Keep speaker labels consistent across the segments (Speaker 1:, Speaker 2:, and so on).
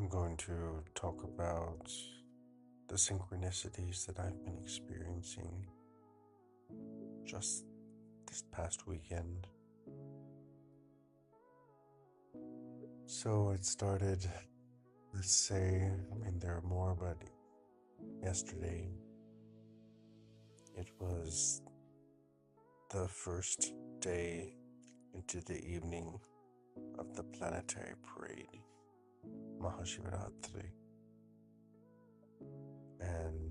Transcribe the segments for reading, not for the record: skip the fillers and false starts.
Speaker 1: I'm going to talk about the synchronicities that I've been experiencing just this past weekend. So it started, let's say, there are more, but yesterday it was the first day into the evening of the planetary parade, Mahashivaratri. And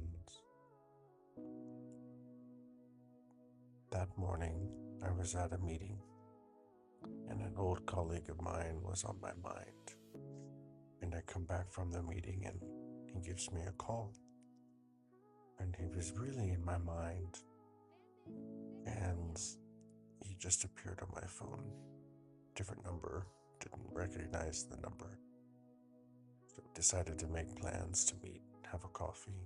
Speaker 1: that morning I was at a meeting and an old colleague of mine was on my mind. And I come back from the meeting and he gives me a call. And he was really in my mind. And he just appeared on my phone. Different number, didn't recognize the number. So decided to make plans to meet, have a coffee.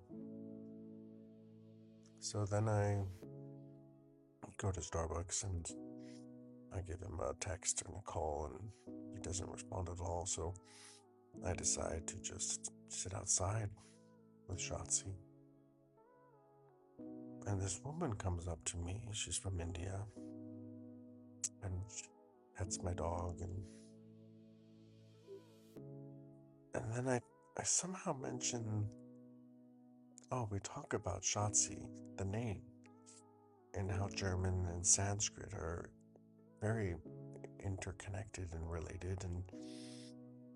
Speaker 1: So then I go to Starbucks and I give him a text and a call and he doesn't respond at all. So I decide to just sit outside with Shotzi. And this woman comes up to me. She's from India. And she pets my dog. And then I somehow mention, we talk about Shotzi, the name, and how German and Sanskrit are very interconnected and related.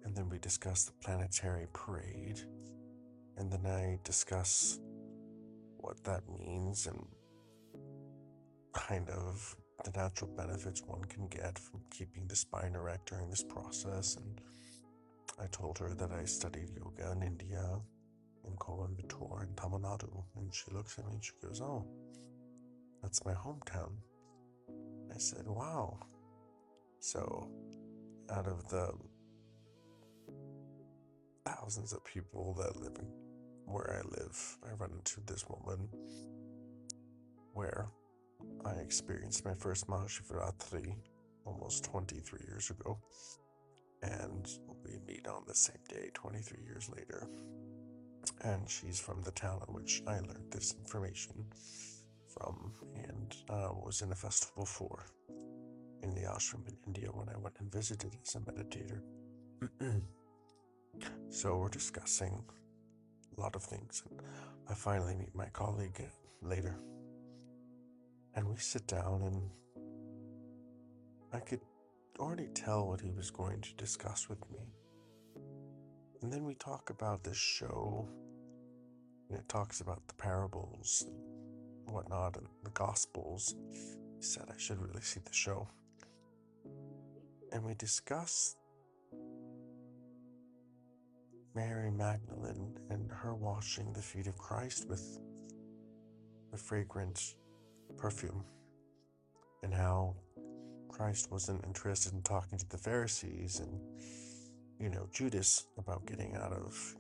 Speaker 1: And then we discuss the planetary parade. And then I discuss what that means and kind of the natural benefits one can get from keeping the spine erect during this process. And I told her that I studied yoga in India, in Coimbatore, in Tamil Nadu. And she looks at me and she goes, "Oh, that's my hometown." I said, "Wow." So out of the thousands of people that live in where I live, I run into this woman where I experienced my first Mahashivaratri almost 23 years ago. And we meet on the same day 23 years later. And she's from the town in which I learned this information from and was in a festival for in the ashram in India when I went and visited as a meditator. So we're discussing a lot of things. And I finally meet my colleague later. And we sit down and I could already tell what he was going to discuss with me. And then we talk about this show, and it talks about the parables and whatnot and the Gospels. He said I should really see the show. And we discuss Mary Magdalene and her washing the feet of Christ with the fragrant perfume, and how Christ wasn't interested in talking to the Pharisees and, Judas about getting out of,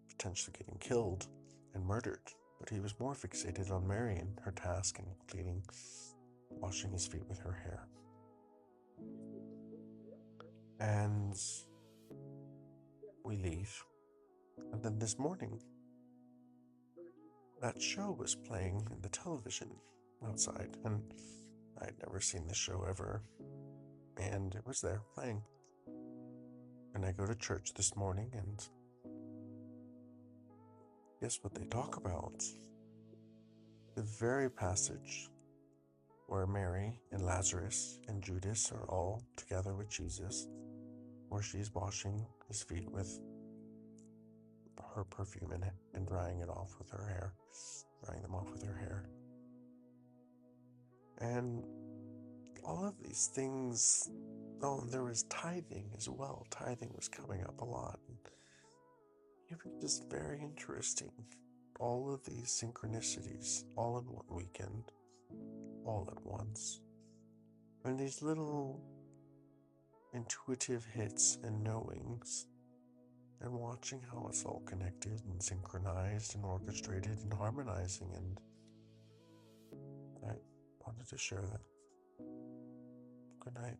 Speaker 1: potentially getting killed and murdered. But he was more fixated on Mary and her task in cleaning, washing his feet with her hair. And we leave. And then this morning, that show was playing in the television outside. And I'd never seen the show ever. And it was there playing. And I go to church this morning and guess what they talk about? The very passage where Mary and Lazarus and Judas are all together with Jesus, where she's washing his feet with her perfume and drying them off with her hair. And all of these things, and there was tithing as well. Tithing was coming up a lot. It was just very interesting. All of these synchronicities, all in one weekend, all at once. And these little intuitive hits and knowings, and watching how it's all connected and synchronized and orchestrated and harmonizing. And I wanted to share that. Good night.